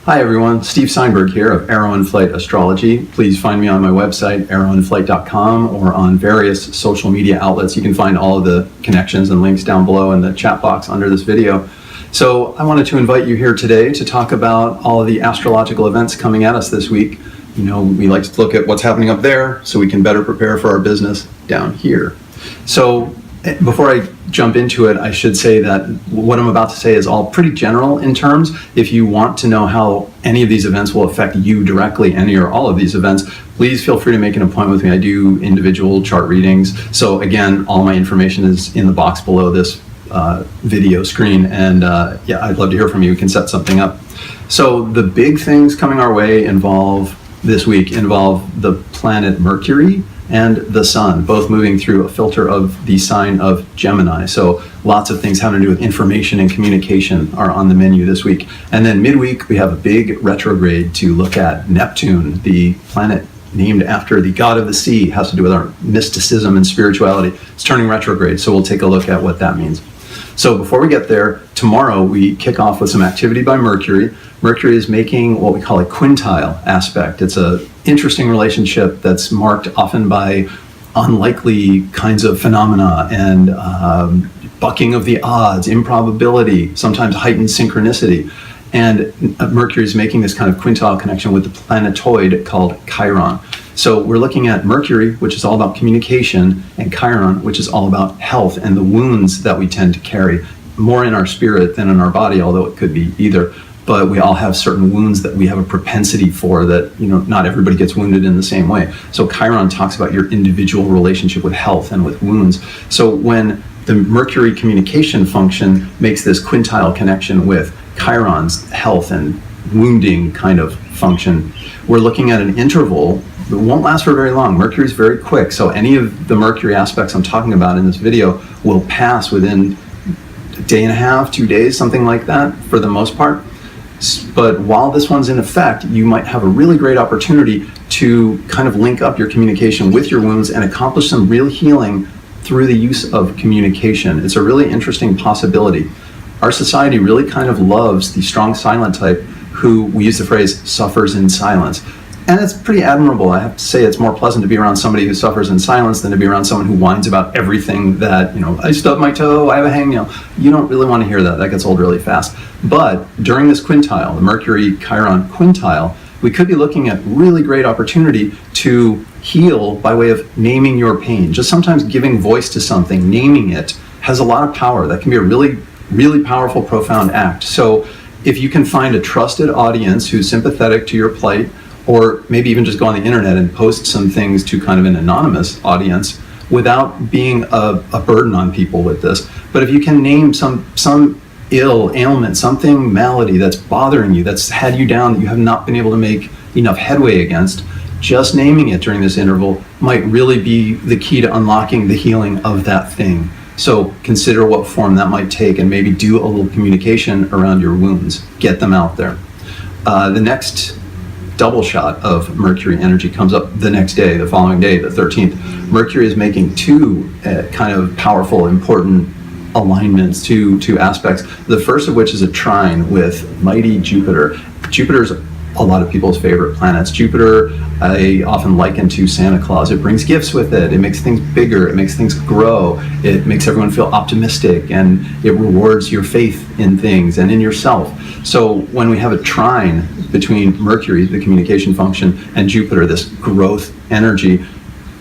Hi everyone, Steve Seinberg here of Arrow in Flight Astrology. Please find me on my website, arrowinflight.com, or on various social media outlets. You can find all of the connections and links down below in the chat box under this video. So I wanted to invite you here today to talk about all of the astrological events coming at us this week. You know, we like to look at what's happening up there so we can better prepare for our business down here. So before I jump into it, I should say that what I'm about to say is all pretty general in terms. If you want to know how any of these events will affect you directly, any or all of these events, please feel free to make an appointment with me. I do individual chart readings. So again, all my information is in the box below this video screen. And yeah, I'd love to hear from you. We can set something up. So the big things coming our way this week involve the planet Mercury and the sun, both moving through a filter of the sign of Gemini. So lots of things having to do with information and communication are on the menu this week. And then midweek, we have a big retrograde to look at. Neptune, the planet named after the god of the sea, has to do with our mysticism and spirituality. It's turning retrograde, so we'll take a look at what that means. So before we get there, tomorrow we kick off with some activity by Mercury. Mercury is making what we call a quintile aspect. It's an interesting relationship that's marked often by unlikely kinds of phenomena and bucking of the odds, improbability, sometimes heightened synchronicity. And Mercury is making this kind of quintile connection with the planetoid called Chiron. So we're looking at Mercury, which is all about communication, and Chiron, which is all about health and the wounds that we tend to carry, more in our spirit than in our body, although it could be either. But we all have certain wounds that we have a propensity for that, you know, not everybody gets wounded in the same way. So Chiron talks about your individual relationship with health and with wounds. So when the Mercury communication function makes this quintile connection with Chiron's health and wounding kind of function, we're looking at an interval that won't last for very long. Mercury's very quick, so any of the Mercury aspects I'm talking about in this video will pass within a day and a half, 2 days, something like that for the most part. But while this one's in effect, you might have a really great opportunity to kind of link up your communication with your wounds and accomplish some real healing through the use of communication. It's a really interesting possibility. Our society really kind of loves the strong silent type who, we use the phrase, suffers in silence. And it's pretty admirable. I have to say it's more pleasant to be around somebody who suffers in silence than to be around someone who whines about everything that, you know, I stubbed my toe, I have a hangnail. You don't really want to hear that. That gets old really fast. But during this quintile, the Mercury-Chiron quintile, we could be looking at really great opportunity to heal by way of naming your pain. Just sometimes giving voice to something, naming it, has a lot of power. That can be a really, really powerful, profound act. So if you can find a trusted audience who's sympathetic to your plight, or maybe even just go on the internet and post some things to kind of an anonymous audience without being a burden on people with this. But if you can name some ailment, something malady that's bothering you, that's had you down, that you have not been able to make enough headway against, just naming it during this interval might really be the key to unlocking the healing of that thing. So consider what form that might take and maybe do a little communication around your wounds. Get them out there. The next double shot of Mercury energy comes up the next day, the following day, the 13th. Mercury is making two kind of powerful, important alignments, two aspects. The first of which is a trine with mighty Jupiter. Jupiter's a lot of people's favorite planets. Jupiter, I often liken to Santa Claus. It brings gifts with it. It makes things bigger. It makes things grow. It makes everyone feel optimistic, and it rewards your faith in things and in yourself. So when we have a trine between Mercury, the communication function, and Jupiter, this growth energy,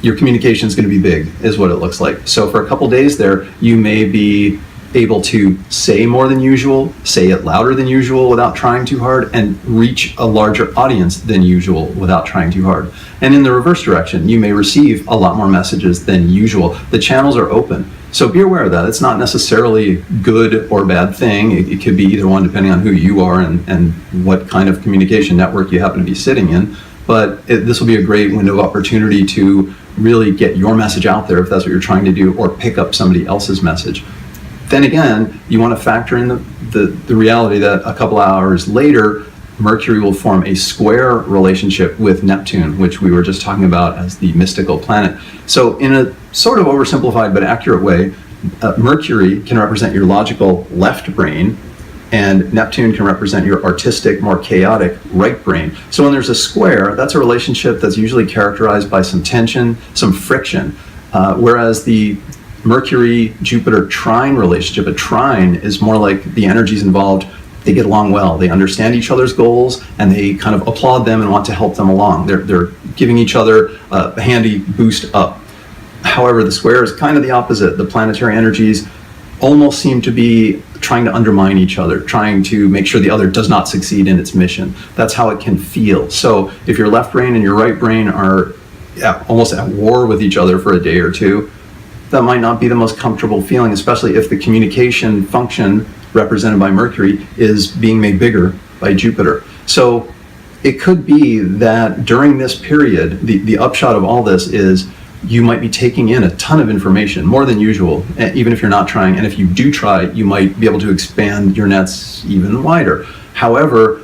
your communication is going to be big, is what it looks like. So for a couple days there, you may be able to say more than usual, say it louder than usual without trying too hard, and reach a larger audience than usual without trying too hard. And in the reverse direction, you may receive a lot more messages than usual. The channels are open. So be aware of that. It's not necessarily good or bad thing. It could be either one depending on who you are and what kind of communication network you happen to be sitting in. But this will be a great window of opportunity to really get your message out there if that's what you're trying to do, or pick up somebody else's message. Then again, you want to factor in the reality that a couple hours later, Mercury will form a square relationship with Neptune, which we were just talking about as the mystical planet. So in a sort of oversimplified but accurate way, Mercury can represent your logical left brain, And Neptune can represent your artistic, more chaotic right brain. So when there's a square, that's a relationship that's usually characterized by some tension, some friction. Whereas the Mercury-Jupiter trine relationship, a trine is more like the energies involved, they get along well, they understand each other's goals, and they kind of applaud them and want to help them along. They're giving each other a handy boost up. However, the square is kind of the opposite. The planetary energies almost seem to be trying to undermine each other, trying to make sure the other does not succeed in its mission. That's how it can feel. So if your left brain and your right brain are almost at war with each other for a day or two, that might not be the most comfortable feeling, especially if the communication function represented by Mercury is being made bigger by Jupiter. So it could be that during this period, the upshot of all this is you might be taking in a ton of information, more than usual, even if you're not trying. And if you do try, you might be able to expand your nets even wider. However,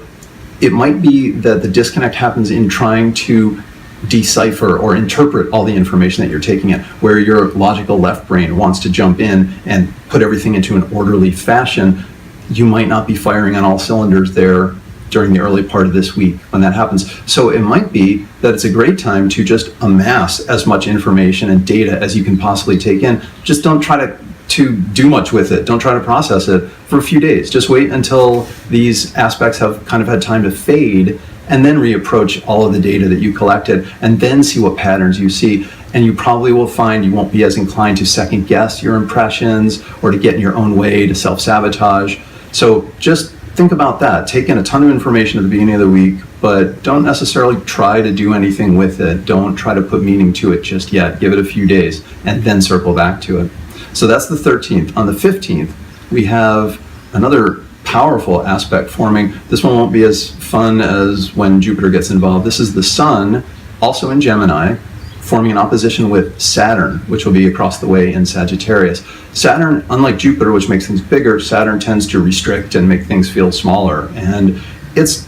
it might be that the disconnect happens in trying to decipher or interpret all the information that you're taking in, where your logical left brain wants to jump in and put everything into an orderly fashion. You might not be firing on all cylinders there during the early part of this week when that happens. So it might be that it's a great time to just amass as much information and data as you can possibly take in. Just don't try to do much with it. Don't try to process it for a few days. Just wait until these aspects have kind of had time to fade, and then reapproach all of the data that you collected, and then see what patterns you see. And you probably will find you won't be as inclined to second guess your impressions or to get in your own way, to self-sabotage. So just think about that. Take in a ton of information at the beginning of the week, but don't necessarily try to do anything with it. Don't try to put meaning to it just yet. Give it a few days and then circle back to it. So that's the 13th. On the 15th, we have another powerful aspect forming. This one won't be as fun as when Jupiter gets involved. This is the Sun, also in Gemini, forming an opposition with Saturn, which will be across the way in Sagittarius. Saturn, unlike Jupiter, which makes things bigger, Saturn tends to restrict and make things feel smaller. And it's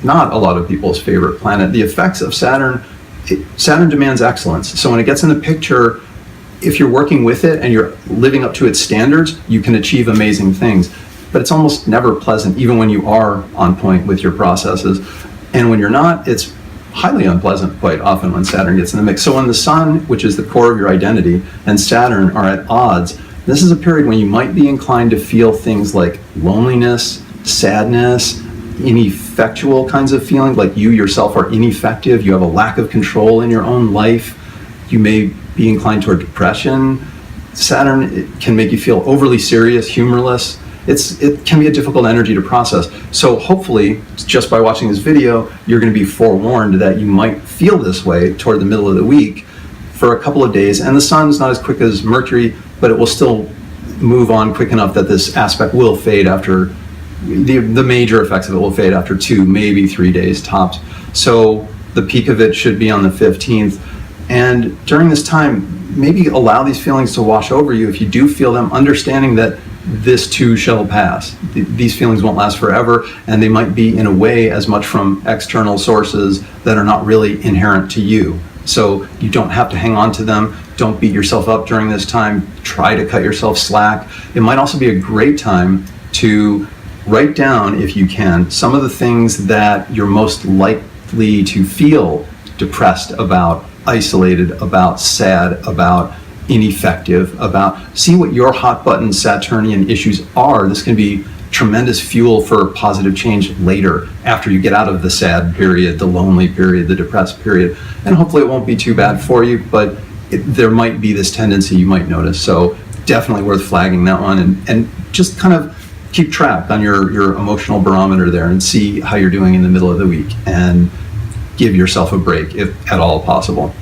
not a lot of people's favorite planet. The effects of Saturn, Saturn demands excellence. So when it gets in the picture, if you're working with it and you're living up to its standards, you can achieve amazing things. But it's almost never pleasant, even when you are on point with your processes. And when you're not, it's highly unpleasant quite often when Saturn gets in the mix. So when the Sun, which is the core of your identity, and Saturn are at odds, this is a period when you might be inclined to feel things like loneliness, sadness, ineffectual kinds of feelings, like you yourself are ineffective, you have a lack of control in your own life. You may be inclined toward depression. Saturn can make you feel overly serious, humorless. It can be a difficult energy to process. So hopefully, just by watching this video, you're going to be forewarned that you might feel this way toward the middle of the week for a couple of days. And the Sun's not as quick as Mercury, but it will still move on quick enough that this aspect will fade after, the major effects of it will fade after 2, maybe 3 days tops. So the peak of it should be on the 15th. And during this time, maybe allow these feelings to wash over you if you do feel them, understanding that this too shall pass. These feelings won't last forever, and they might be in a way as much from external sources that are not really inherent to you. So you don't have to hang on to them. Don't beat yourself up during this time. Try to cut yourself slack. It might also be a great time to write down, if you can, some of the things that you're most likely to feel depressed about, isolated about, sad about, ineffective about. See what your hot button Saturnian issues are. This can be tremendous fuel for positive change later, after you get out of the sad period, the lonely period, the depressed period. And hopefully it won't be too bad for you, but there might be this tendency you might notice. So definitely worth flagging that one, and just kind of keep track on your emotional barometer there and see how you're doing in the middle of the week, and give yourself a break if at all possible.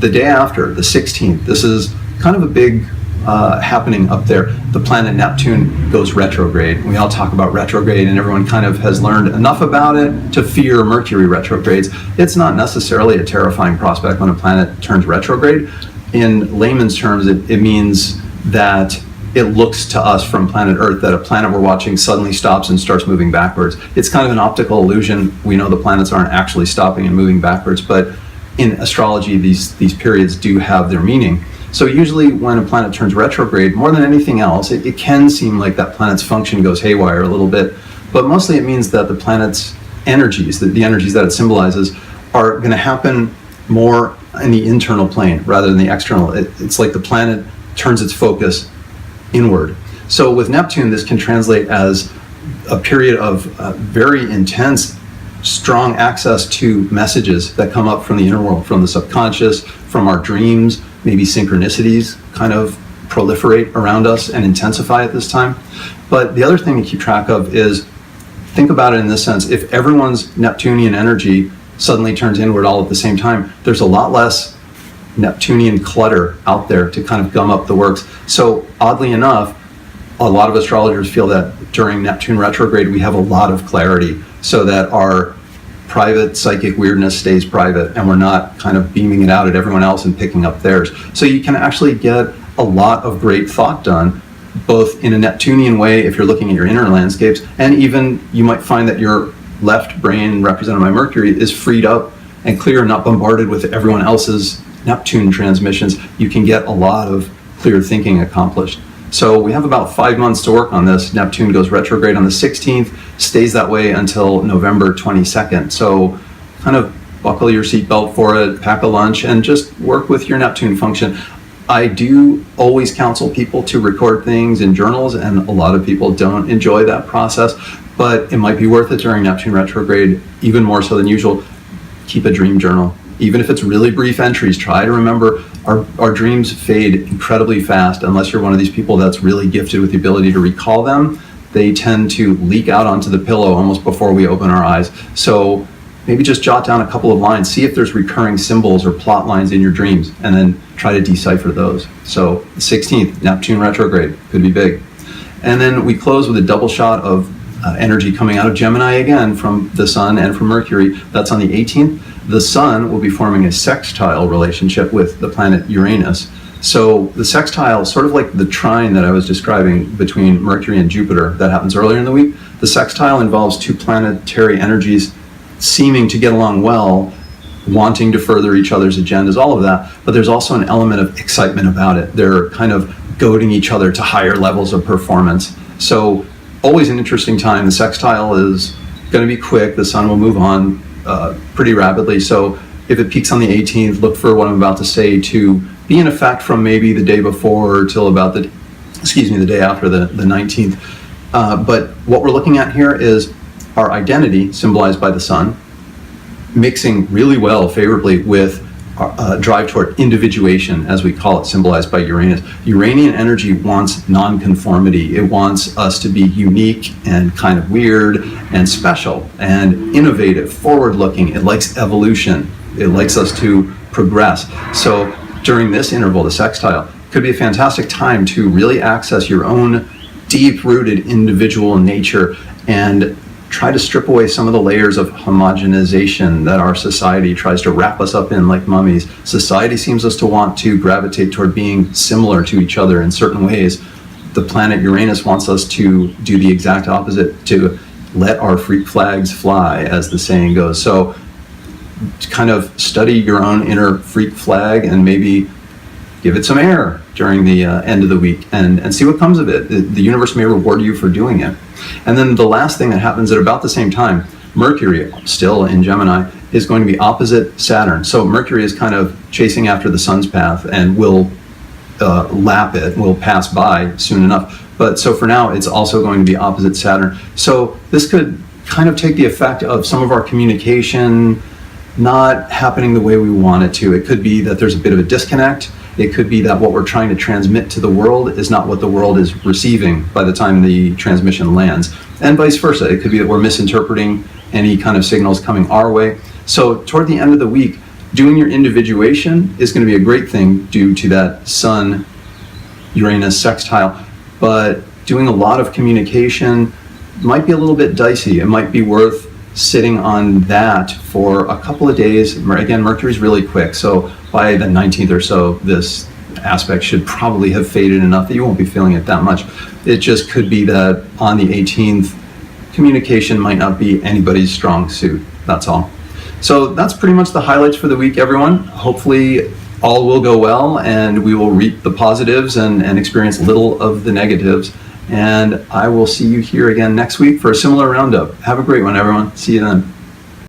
The day after, the 16th, this is kind of a big happening up there. The planet Neptune goes retrograde. We all talk about retrograde, and everyone kind of has learned enough about it to fear Mercury retrogrades. It's not necessarily a terrifying prospect when a planet turns retrograde. In layman's terms, it means that it looks to us from planet Earth that a planet we're watching suddenly stops and starts moving backwards. It's kind of an optical illusion. We know the planets aren't actually stopping and moving backwards, but in astrology, these periods do have their meaning. So usually when a planet turns retrograde, more than anything else, it can seem like that planet's function goes haywire a little bit, but mostly it means that the planet's energies, the energies that it symbolizes, are going to happen more in the internal plane rather than the external. It's like the planet turns its focus inward. So with Neptune, this can translate as a period of very intense, strong access to messages that come up from the inner world, from the subconscious, from our dreams. Maybe synchronicities kind of proliferate around us and intensify at this time. But the other thing to keep track of is, think about it in this sense: if everyone's Neptunian energy suddenly turns inward all at the same time, there's a lot less Neptunian clutter out there to kind of gum up the works. So oddly enough, a lot of astrologers feel that during Neptune retrograde, we have a lot of clarity, so that our private psychic weirdness stays private and we're not kind of beaming it out at everyone else and picking up theirs. So you can actually get a lot of great thought done, both in a Neptunian way if you're looking at your inner landscapes, and even you might find that your left brain, represented by Mercury, is freed up and clear, not bombarded with everyone else's Neptune transmissions. You can get a lot of clear thinking accomplished. So we have about 5 months to work on this. Neptune goes retrograde on the 16th, stays that way until November 22nd. So kind of buckle your seatbelt for it, pack a lunch, and just work with your Neptune function. I do always counsel people to record things in journals, and a lot of people don't enjoy that process, but it might be worth it during Neptune retrograde, even more so than usual. Keep a dream journal. Even if it's really brief entries, try to remember our dreams fade incredibly fast unless you're one of these people that's really gifted with the ability to recall them. They tend to leak out onto the pillow almost before we open our eyes. So maybe just jot down a couple of lines, see if there's recurring symbols or plot lines in your dreams, and then try to decipher those. So the 16th, Neptune retrograde, could be big. And then we close with a double shot of energy coming out of Gemini again from the Sun and from Mercury. That's on the 18th. The Sun will be forming a sextile relationship with the planet Uranus. So the sextile, sort of like the trine that I was describing between Mercury and Jupiter that happens earlier in the week, the sextile involves two planetary energies seeming to get along well, wanting to further each other's agendas, all of that. But there's also an element of excitement about it. They're kind of goading each other to higher levels of performance. So always an interesting time. The sextile is going to be quick. The Sun will move on pretty rapidly. So if it peaks on the 18th, look for what I'm about to say to be in effect from maybe the day before till about the day after the 19th. But what we're looking at here is our identity, symbolized by the Sun, mixing really well, favorably, with drive toward individuation, as we call it, symbolized by Uranus. Uranian energy wants nonconformity. It wants us to be unique and kind of weird and special and innovative, forward-looking. It likes evolution. It likes us to progress. So during this interval, the sextile, could be a fantastic time to really access your own deep-rooted individual nature and try to strip away some of the layers of homogenization that our society tries to wrap us up in like mummies. Society seems us to want to gravitate toward being similar to each other in certain ways. The planet Uranus wants us to do the exact opposite, to let our freak flags fly, as the saying goes. So kind of study your own inner freak flag and maybe give it some air during the end of the week and see what comes of it. The universe may reward you for doing it. And then the last thing that happens at about the same time, Mercury, still in Gemini, is going to be opposite Saturn. So Mercury is kind of chasing after the Sun's path and will lap it, will pass by soon enough. But so for now, it's also going to be opposite Saturn. So this could kind of take the effect of some of our communication not happening the way we want it to. It could be that there's a bit of a disconnect. It could be that what we're trying to transmit to the world is not what the world is receiving by the time the transmission lands, and vice versa. It could be that we're misinterpreting any kind of signals coming our way. So toward the end of the week, doing your individuation is going to be a great thing due to that Sun-Uranus sextile, but doing a lot of communication might be a little bit dicey. It might be worth sitting on that for a couple of days. Again, Mercury's really quick, so by the 19th or so, this aspect should probably have faded enough that you won't be feeling it that much. It just could be that on the 18th, communication might not be anybody's strong suit. That's all. So that's pretty much the highlights for the week, everyone. Hopefully all will go well, and we will reap the positives and experience little of the negatives. And I will see you here again next week for a similar roundup. Have a great one, everyone. See you then.